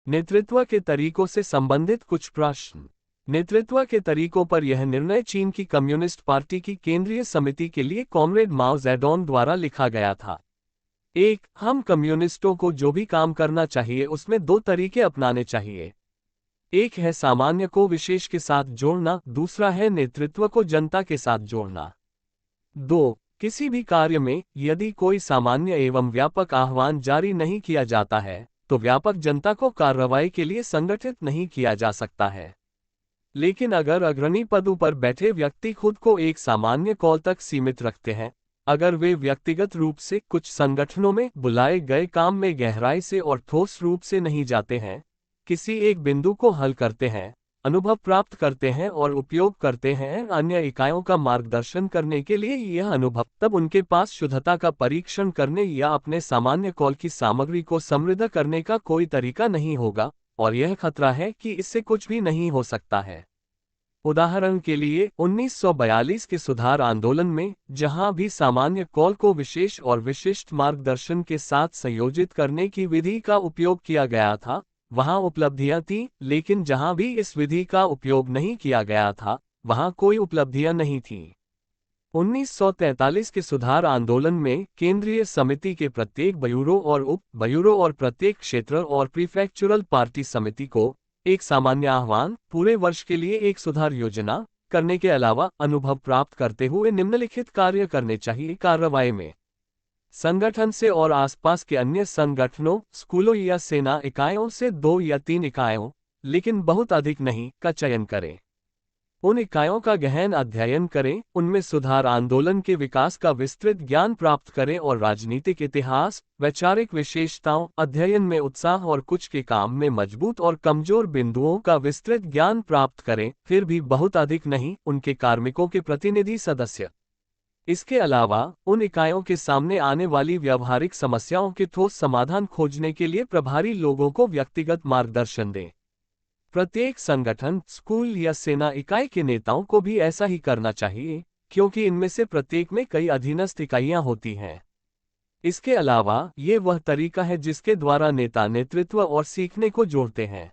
नेतृत्व के तरीकों से संबंधित कुछ प्रश्न। नेतृत्व के तरीकों पर यह निर्णय चीन की कम्युनिस्ट पार्टी की केंद्रीय समिति के लिए कॉमरेड माओ जेडोंग द्वारा लिखा गया था। एक, हम कम्युनिस्टों को जो भी काम करना चाहिए उसमें दो तरीके अपनाने चाहिए। एक है सामान्य को विशेष के साथ जोड़ना, दूसरा है नेतृत्व को जनता के साथ जोड़ना। दो, किसी भी कार्य में यदि कोई सामान्य एवं व्यापक आह्वान जारी नहीं किया जाता है तो व्यापक जनता को कार्रवाई के लिए संगठित नहीं किया जा सकता है। लेकिन अगर अग्रणी पदों पर बैठे व्यक्ति खुद को एक सामान्य कॉल तक सीमित रखते हैं, अगर वे व्यक्तिगत रूप से कुछ संगठनों में बुलाए गए काम में गहराई से और ठोस रूप से नहीं जाते हैं, किसी एक बिंदु को हल करते हैं, अनुभव प्राप्त करते हैं और उपयोग करते हैं अन्य इकाइयों का मार्गदर्शन करने के लिए यह अनुभव, तब उनके पास शुद्धता का परीक्षण करने या अपने सामान्य कॉल की सामग्री को समृद्ध करने का कोई तरीका नहीं होगा, और यह खतरा है कि इससे कुछ भी नहीं हो सकता है। उदाहरण के लिए 1942 के सुधार आंदोलन में जहां भी सामान्य कॉल को विशेष और विशिष्ट मार्गदर्शन के साथ संयोजित करने की विधि का उपयोग किया गया था, वहां उपलब्धियां थीं, लेकिन जहां भी इस विधि का उपयोग नहीं किया गया था, वहां कोई उपलब्धियां नहीं थीं। 1943 के सुधार आंदोलन में केंद्रीय समिति के प्रत्येक ब्यूरो और उप ब्यूरो और प्रत्येक क्षेत्र और प्रीफेक्चुरल पार्टी समिति को एक सामान्य आह्वान, पूरे वर्ष के लिए एक सुधार योजना करने के अलावा अनुभव प्राप्त करते हुए निम्नलिखित कार्य करने चाहिए। कार्रवाई में संगठन से और आसपास के अन्य संगठनों, स्कूलों या सेना इकाइयों से 2 या 3 इकाइयों, लेकिन बहुत अधिक नहीं, का चयन करें। उन इकाइयों का गहन अध्ययन करें, उनमें सुधार आंदोलन के विकास का विस्तृत ज्ञान प्राप्त करें और राजनीतिक इतिहास, वैचारिक विशेषताओं, अध्ययन में उत्साह और कुछ के काम में मजबूत और कमजोर बिंदुओं का विस्तृत ज्ञान प्राप्त करें, फिर भी बहुत अधिक नहीं, उनके कार्मिकों के प्रतिनिधि सदस्य। इसके अलावा उन इकाइयों के सामने आने वाली व्यावहारिक समस्याओं के ठोस समाधान खोजने के लिए प्रभारी लोगों को व्यक्तिगत मार्गदर्शन दें। प्रत्येक संगठन, स्कूल या सेना इकाई के नेताओं को भी ऐसा ही करना चाहिए, क्योंकि इनमें से प्रत्येक में कई अधीनस्थ इकाइयां होती हैं। इसके अलावा ये वह तरीका है जिसके द्वारा नेता नेतृत्व और सीखने को जोड़ते हैं।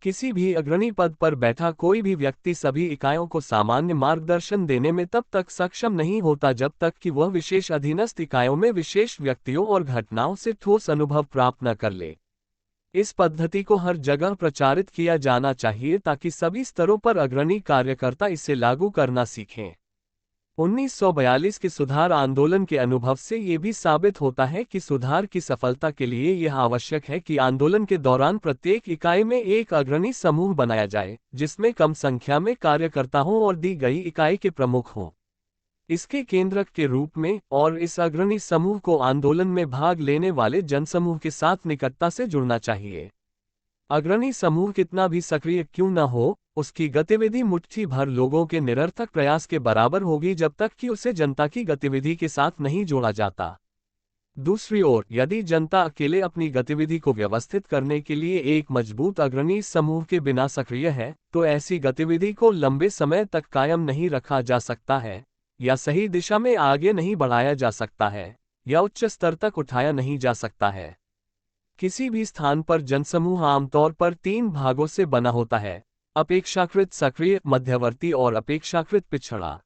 किसी भी अग्रणी पद पर बैठा कोई भी व्यक्ति सभी इकाइयों को सामान्य मार्गदर्शन देने में तब तक सक्षम नहीं होता जब तक कि वह विशेष अधीनस्थ इकाइयों में विशेष व्यक्तियों और घटनाओं से ठोस अनुभव प्राप्त न कर ले। इस पद्धति को हर जगह प्रचारित किया जाना चाहिए ताकि सभी स्तरों पर अग्रणी कार्यकर्ता इसे लागू करना सीखें। 1942 के सुधार आंदोलन के अनुभव से ये भी साबित होता है कि सुधार की सफलता के लिए यह आवश्यक है कि आंदोलन के दौरान प्रत्येक इकाई में एक अग्रणी समूह बनाया जाए, जिसमें कम संख्या में कार्यकर्ता हों और दी गई इकाई के प्रमुख हों इसके केंद्रक के रूप में, और इस अग्रणी समूह को आंदोलन में भाग लेने वाले जनसमूह के साथ निकटता से जुड़ना चाहिए। अग्रणी समूह कितना भी सक्रिय क्यों न हो, उसकी गतिविधि मुट्ठी भर लोगों के निरर्थक प्रयास के बराबर होगी जब तक कि उसे जनता की गतिविधि के साथ नहीं जोड़ा जाता। दूसरी ओर, यदि जनता अकेले अपनी गतिविधि को व्यवस्थित करने के लिए एक मजबूत अग्रणी समूह के बिना सक्रिय है, तो ऐसी गतिविधि को लंबे समय तक कायम नहीं रखा जा सकता है, या सही दिशा में आगे नहीं बढ़ाया जा सकता है, या उच्च स्तर तक उठाया नहीं जा सकता है। किसी भी स्थान पर जनसमूह आमतौर पर 3 भागों से बना होता है: अपेक्षाकृत सक्रिय, मध्यवर्ती और अपेक्षाकृत पिछड़ा।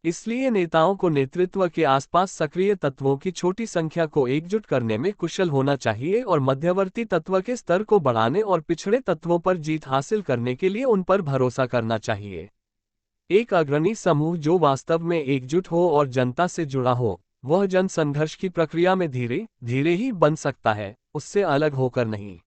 इसलिए नेताओं को नेतृत्व के आसपास सक्रिय तत्वों की छोटी संख्या को एकजुट करने में कुशल होना चाहिए और मध्यवर्ती तत्व के स्तर को बढ़ाने और पिछड़े तत्वों पर जीत हासिल करने के लिए उन पर भरोसा करना चाहिए। एक अग्रणी समूह जो वास्तव में एकजुट हो और जनता से जुड़ा हो, वह जन संघर्ष की प्रक्रिया में धीरे धीरे ही बन सकता है, उससे अलग होकर नहीं।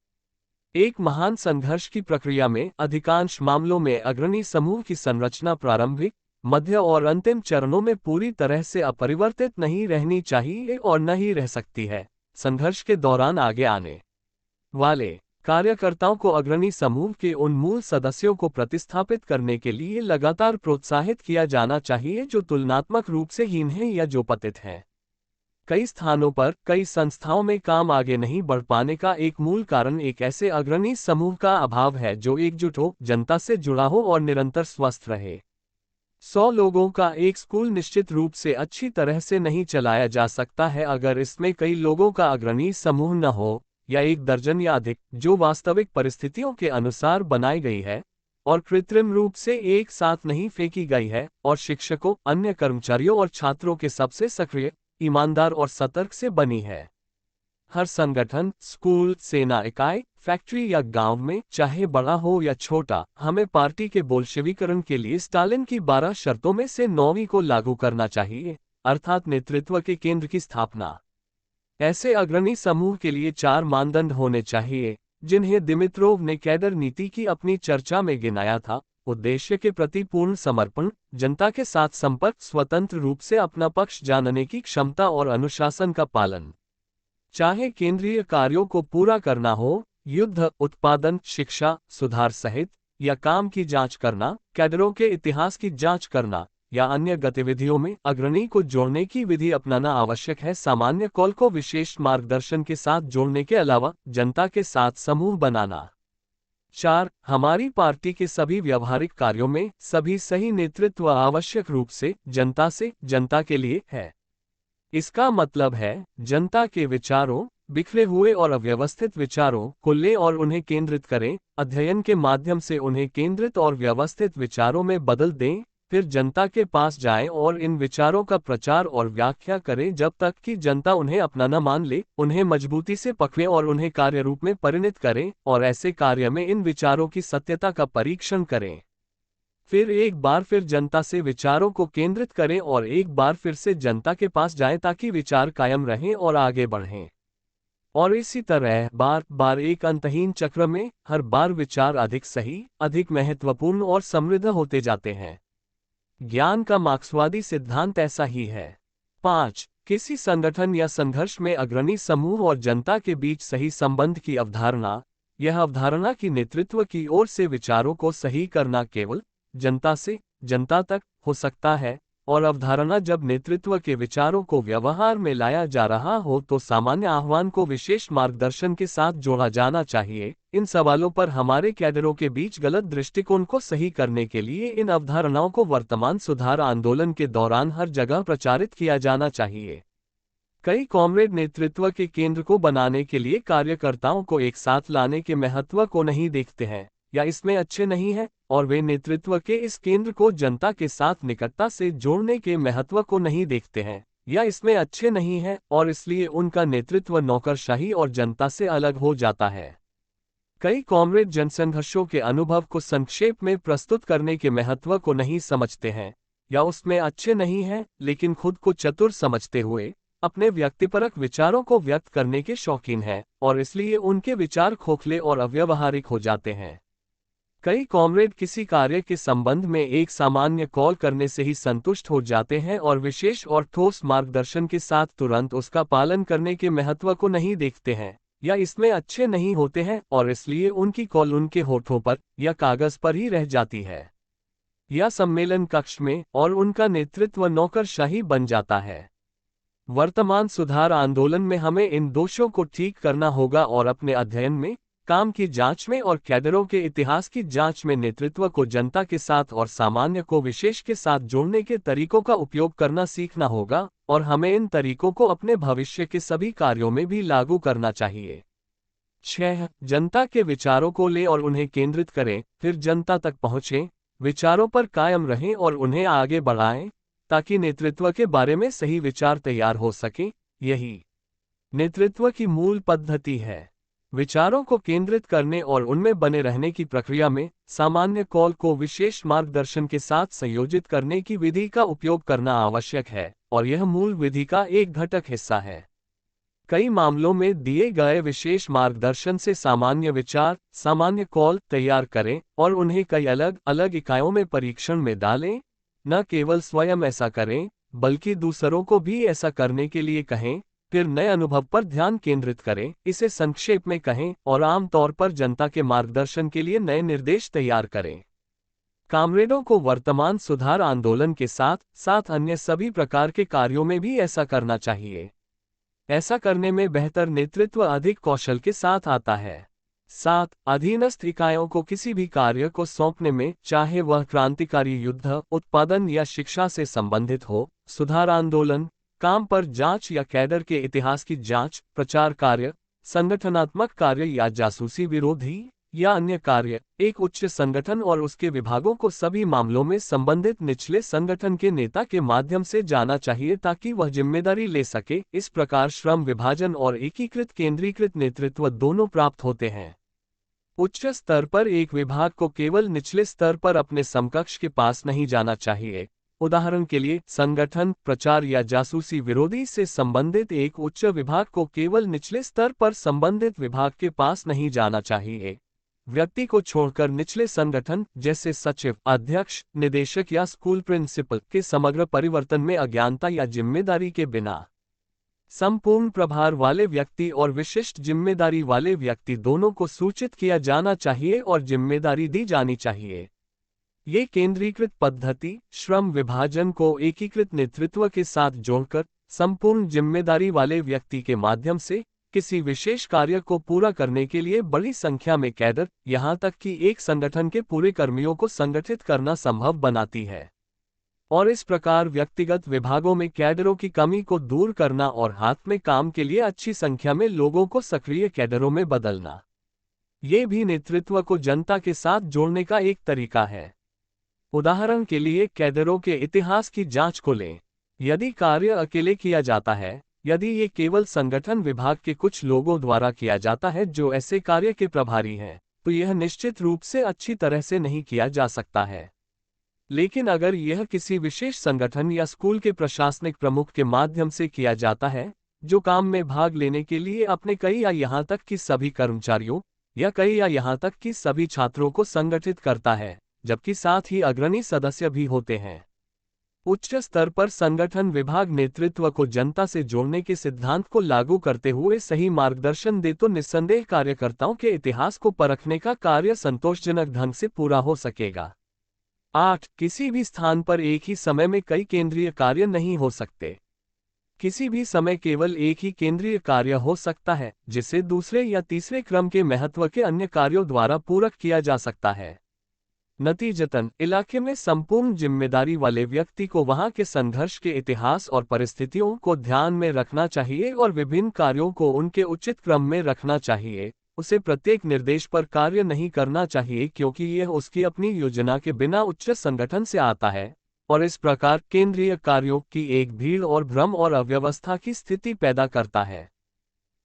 एक महान संघर्ष की प्रक्रिया में अधिकांश मामलों में अग्रणी समूह की संरचना प्रारंभिक, मध्य और अंतिम चरणों में पूरी तरह से अपरिवर्तित नहीं रहनी चाहिए और न ही रह सकती है। संघर्ष के दौरान आगे आने वाले कार्यकर्ताओं को अग्रणी समूह के उन मूल सदस्यों को प्रतिस्थापित करने के लिए लगातार प्रोत्साहित किया जाना चाहिए जो तुलनात्मक रूप से हीन हैं या जो पतित हैं। कई स्थानों पर, कई संस्थाओं में काम आगे नहीं बढ़ पाने का एक मूल कारण एक ऐसे अग्रणी समूह का अभाव है जो एकजुट हो, जनता से जुड़ा हो और निरंतर स्वस्थ रहे। 100 लोगों का एक स्कूल निश्चित रूप से अच्छी तरह से नहीं चलाया जा सकता है अगर इसमें कई लोगों का अग्रणी समूह न हो, या 1 दर्जन या अधिक, जो वास्तविक परिस्थितियों के अनुसार बनाई गई है और कृत्रिम रूप से एक साथ नहीं फेंकी गई है, और शिक्षकों, अन्य कर्मचारियों और छात्रों के सबसे सक्रिय, ईमानदार और सतर्क से बनी है। हर संगठन, स्कूल, सेना इकाई, फैक्ट्री या गांव में, चाहे बड़ा हो या छोटा, हमें पार्टी के बोल्शेविकरण के लिए स्टालिन की 12 शर्तों में से 9वीं को लागू करना चाहिए, अर्थात नेतृत्व के केंद्र की स्थापना। ऐसे अग्रणी समूह के लिए 4 मानदंड होने चाहिए, जिन्हें दिमित्रोव ने कैडर नीति की अपनी चर्चा में गिनाया था: उद्देश्य के प्रति पूर्ण समर्पण, जनता के साथ संपर्क, स्वतंत्र रूप से अपना पक्ष जानने की क्षमता और अनुशासन का पालन। चाहे केंद्रीय कार्यों को पूरा करना हो, युद्ध, उत्पादन, शिक्षा, सुधार सहित, या काम की जांच करना, कैडरों के इतिहास की जांच करना, या अन्य गतिविधियों में अग्रणी को जोड़ने की विधि अपनाना आवश्यक है। सामान्य कॉल को विशेष मार्गदर्शन के साथ जोड़ने के अलावा जनता के साथ समूह बनाना। 4. हमारी पार्टी के सभी व्यवहारिक कार्यों में सभी सही नेतृत्व आवश्यक रूप से जनता के लिए है। इसका मतलब है, जनता के विचारों, बिखरे हुए और अव्यवस्थित विचारों को लें और उन्हें केंद्रित करें, अध्ययन के माध्यम से उन्हें केंद्रित और व्यवस्थित विचारों में बदल दें, फिर जनता के पास जाएं और इन विचारों का प्रचार और व्याख्या करें जब तक कि जनता उन्हें अपना न मान ले, उन्हें मजबूती से पकड़ें और उन्हें कार्य रूप में परिणत करें, और ऐसे कार्य में इन विचारों की सत्यता का परीक्षण करें। फिर एक बार फिर जनता से विचारों को केंद्रित करें और एक बार फिर से जनता के पास जाएं ताकि विचार कायम रहें और आगे बढ़ें। और इसी तरह बार बार एक अंतहीन चक्र में हर बार विचार अधिक सही, अधिक महत्वपूर्ण और समृद्ध होते जाते हैं। ज्ञान का मार्क्सवादी सिद्धांत ऐसा ही है। 5. किसी संगठन या संघर्ष में अग्रणी समूह और जनता के बीच सही संबंध की अवधारणा। यह अवधारणा कि नेतृत्व की ओर से विचारों को सही करना केवल जनता से जनता तक हो सकता है, और अवधारणा जब नेतृत्व के विचारों को व्यवहार में लाया जा रहा हो तो सामान्य आह्वान को विशेष मार्गदर्शन के साथ जोड़ा जाना चाहिए। इन सवालों पर हमारे कैडरों के बीच गलत दृष्टिकोण को सही करने के लिए इन अवधारणाओं को वर्तमान सुधार आंदोलन के दौरान हर जगह प्रचारित किया जाना चाहिए। कई कॉमरेड नेतृत्व के केंद्र को बनाने के लिए कार्यकर्ताओं को एक साथ लाने के महत्व को नहीं देखते हैं, या इसमें अच्छे नहीं हैं, और वे नेतृत्व के इस केंद्र को जनता के साथ निकटता से जोड़ने के महत्व को नहीं देखते हैं, या इसमें अच्छे नहीं हैं, और इसलिए उनका नेतृत्व नौकरशाही और जनता से अलग हो जाता है। कई कॉमरेड जनसंघर्षों के अनुभव को संक्षेप में प्रस्तुत करने के महत्व को नहीं समझते हैं, या उसमें अच्छे नहीं हैं, लेकिन खुद को चतुर समझते हुए अपने व्यक्तिपरक विचारों को व्यक्त करने के शौकीन हैं, और इसलिए उनके विचार खोखले और अव्यवहारिक हो जाते हैं। कई कॉमरेड किसी कार्य के संबंध में एक सामान्य कॉल करने से ही संतुष्ट हो जाते हैं और विशेष और ठोस मार्गदर्शन के साथ तुरंत उसका पालन करने के महत्व को नहीं देखते हैं, या इसमें अच्छे नहीं होते हैं, और इसलिए उनकी कॉल उनके होठों पर या कागज पर ही रह जाती है, या सम्मेलन कक्ष में, और उनका नेतृत्व नौकरशाही बन जाता है। वर्तमान सुधार आंदोलन में हमें इन दोषों को ठीक करना होगा और अपने अध्ययन में, काम की जांच में और कैडरों के इतिहास की जांच में नेतृत्व को जनता के साथ और सामान्य को विशेष के साथ जोड़ने के तरीकों का उपयोग करना सीखना होगा, और हमें इन तरीकों को अपने भविष्य के सभी कार्यों में भी लागू करना चाहिए। 6. जनता के विचारों को लें और उन्हें केंद्रित करें, फिर जनता तक पहुंचें, विचारों पर कायम रहें और उन्हें आगे बढ़ाएं, ताकि नेतृत्व के बारे में सही विचार तैयार हो सके। यही नेतृत्व की मूल पद्धति है। विचारों को केंद्रित करने और उनमें बने रहने की प्रक्रिया में सामान्य कॉल को विशेष मार्गदर्शन के साथ संयोजित करने की विधि का उपयोग करना आवश्यक है, और यह मूल विधि का एक घटक हिस्सा है। कई मामलों में दिए गए विशेष मार्गदर्शन से सामान्य विचार, सामान्य कॉल तैयार करें और उन्हें कई अलग अलग इकाइयों में परीक्षण में डालें। न केवल स्वयं ऐसा करें, बल्कि दूसरों को भी ऐसा करने के लिए कहें, फिर नए अनुभव पर ध्यान केंद्रित करें, इसे संक्षेप में कहें, और आमतौर पर जनता के मार्गदर्शन के लिए नए निर्देश तैयार करें। कामरेडों को वर्तमान सुधार आंदोलन के साथ साथ अन्य सभी प्रकार के कार्यों में भी ऐसा करना चाहिए। ऐसा करने में बेहतर नेतृत्व अधिक कौशल के साथ आता है। 7. अधीनस्थ इकाइयों को किसी भी कार्य को सौंपने में, चाहे वह क्रांतिकारी युद्ध, उत्पादन या शिक्षा से संबंधित हो, सुधार आंदोलन, काम पर जांच या कैडर के इतिहास की जांच, प्रचार कार्य, संगठनात्मक कार्य या जासूसी विरोधी या अन्य कार्य। एक उच्च संगठन और उसके विभागों को सभी मामलों में संबंधित निचले संगठन के नेता के माध्यम से जाना चाहिए ताकि वह जिम्मेदारी ले सके। इस प्रकार श्रम विभाजन और एकीकृत केंद्रीकृत नेतृत्व दोनों प्राप्त होते हैं। उच्च स्तर पर एक विभाग को केवल निचले स्तर पर अपने समकक्ष के पास नहीं जाना चाहिए। उदाहरण के लिए, संगठन, प्रचार या जासूसी विरोधी से संबंधित एक उच्च विभाग को केवल निचले स्तर पर संबंधित विभाग के पास नहीं जाना चाहिए। व्यक्ति को छोड़कर निचले संगठन जैसे सचिव, अध्यक्ष, निदेशक या स्कूल प्रिंसिपल के समग्र परिवर्तन में अज्ञानता या जिम्मेदारी के बिना संपूर्ण प्रभार वाले व्यक्ति और विशिष्ट जिम्मेदारी वाले व्यक्ति दोनों को सूचित किया जाना चाहिए और जिम्मेदारी दी जानी चाहिए। ये केंद्रीकृत पद्धति श्रम विभाजन को एकीकृत नेतृत्व के साथ जोड़कर संपूर्ण जिम्मेदारी वाले व्यक्ति के माध्यम से किसी विशेष कार्य को पूरा करने के लिए बड़ी संख्या में कैडर, यहां तक कि एक संगठन के पूरे कर्मियों को संगठित करना संभव बनाती है। और इस प्रकार व्यक्तिगत विभागों में कैडरों की कमी को दूर करना और हाथ में काम के लिए अच्छी संख्या में लोगों को सक्रिय कैडरों में बदलना, ये भी नेतृत्व को जनता के साथ जोड़ने का एक तरीका है। उदाहरण के लिए, कैडरों के इतिहास की जांच को लें। यदि कार्य अकेले किया जाता है, यदि ये केवल संगठन विभाग के कुछ लोगों द्वारा किया जाता है जो ऐसे कार्य के प्रभारी हैं, तो यह निश्चित रूप से अच्छी तरह से नहीं किया जा सकता है। लेकिन अगर यह किसी विशेष संगठन या स्कूल के प्रशासनिक प्रमुख के माध्यम से किया जाता है, जो काम में भाग लेने के लिए अपने कई या यहाँ तक कि सभी कर्मचारियों या कई या यहाँ तक कि सभी छात्रों को संगठित करता है, जबकि साथ ही अग्रणी सदस्य भी होते हैं। उच्च स्तर पर संगठन विभाग नेतृत्व को जनता से जोड़ने के सिद्धांत को लागू करते हुए सही मार्गदर्शन दे तो निस्संदेह कार्यकर्ताओं के इतिहास को परखने का कार्य संतोषजनक ढंग से पूरा हो सकेगा। 8. किसी भी स्थान पर एक ही समय में कई केंद्रीय कार्य नहीं हो सकते। किसी भी समय केवल एक ही केंद्रीय कार्य हो सकता है, जिसे दूसरे या तीसरे क्रम के महत्व के अन्य कार्यों द्वारा पूरक किया जा सकता है। नतीजतन, इलाके में संपूर्ण जिम्मेदारी वाले व्यक्ति को वहां के संघर्ष के इतिहास और परिस्थितियों को ध्यान में रखना चाहिए और विभिन्न कार्यों को उनके उचित क्रम में रखना चाहिए। उसे प्रत्येक निर्देश पर कार्य नहीं करना चाहिए क्योंकि यह उसकी अपनी योजना के बिना उच्च संगठन से आता है, और इस प्रकार केंद्रीय कार्यों की एक भीड़ और भ्रम और अव्यवस्था की स्थिति पैदा करता है।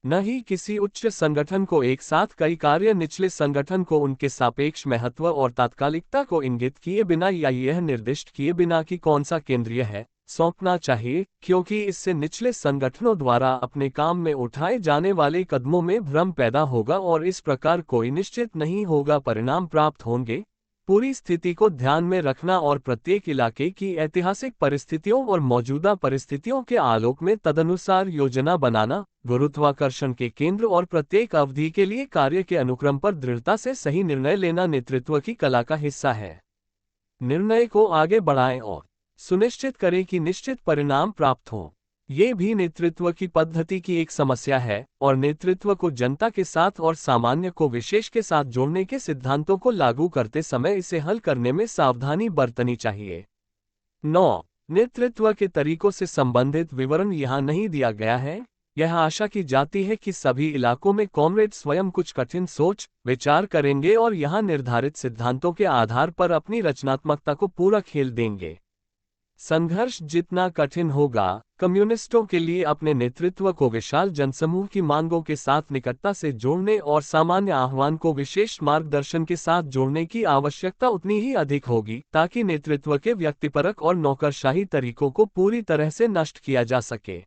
न ही किसी उच्च संगठन को एक साथ कई कार्य निचले संगठन को उनके सापेक्ष महत्व और तात्कालिकता को इंगित किए बिना या यह निर्दिष्ट किए बिना कि कौन सा केंद्रीय है, सौंपना चाहिए, क्योंकि इससे निचले संगठनों द्वारा अपने काम में उठाए जाने वाले कदमों में भ्रम पैदा होगा और इस प्रकार कोई निश्चित नहीं होगा परिणाम प्राप्त होंगे। पूरी स्थिति को ध्यान में रखना और प्रत्येक इलाके की ऐतिहासिक परिस्थितियों और मौजूदा परिस्थितियों के आलोक में तदनुसार योजना बनाना, गुरुत्वाकर्षण के केंद्र और प्रत्येक अवधि के लिए कार्य के अनुक्रम पर दृढ़ता से सही निर्णय लेना नेतृत्व की कला का हिस्सा है। निर्णय को आगे बढ़ाएं और सुनिश्चित करें कि निश्चित परिणाम प्राप्त हों। ये भी नेतृत्व की पद्धति की एक समस्या है और नेतृत्व को जनता के साथ और सामान्य को विशेष के साथ जोड़ने के सिद्धांतों को लागू करते समय इसे हल करने में सावधानी बरतनी चाहिए। 9. नेतृत्व के तरीकों से संबंधित विवरण यहाँ नहीं दिया गया है। यह आशा की जाती है कि सभी इलाकों में कॉमरेड स्वयं कुछ कठिन सोच विचार करेंगे और यहाँ निर्धारित सिद्धांतों के आधार पर अपनी रचनात्मकता को पूरा खेल देंगे। संघर्ष जितना कठिन होगा, कम्युनिस्टों के लिए अपने नेतृत्व को विशाल जनसमूह की मांगों के साथ निकटता से जोड़ने और सामान्य आह्वान को विशेष मार्गदर्शन के साथ जोड़ने की आवश्यकता उतनी ही अधिक होगी ताकि नेतृत्व के व्यक्तिपरक और नौकरशाही तरीकों को पूरी तरह से नष्ट किया जा सके।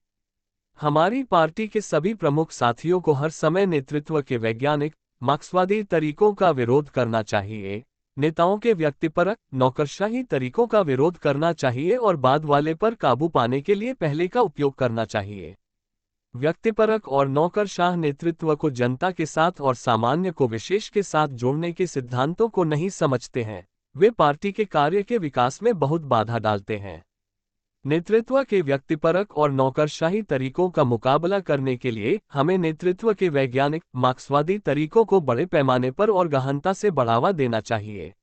हमारी पार्टी के सभी प्रमुख साथियों को हर समय नेतृत्व के वैज्ञानिक, मार्क्सवादी तरीकों का विरोध करना चाहिए, नेताओं के व्यक्तिपरक, नौकरशाही तरीकों का विरोध करना चाहिए और बाद वाले पर काबू पाने के लिए पहले का उपयोग करना चाहिए। व्यक्तिपरक और नौकरशाह नेतृत्व को जनता के साथ और सामान्य को विशेष के साथ जोड़ने के सिद्धांतों को नहीं समझते हैं। वे पार्टी के कार्य के विकास में बहुत बाधा डालते हैं। नेतृत्व के व्यक्तिपरक और नौकरशाही तरीकों का मुकाबला करने के लिए हमें नेतृत्व के वैज्ञानिक, मार्क्सवादी तरीकों को बड़े पैमाने पर और गहनता से बढ़ावा देना चाहिए।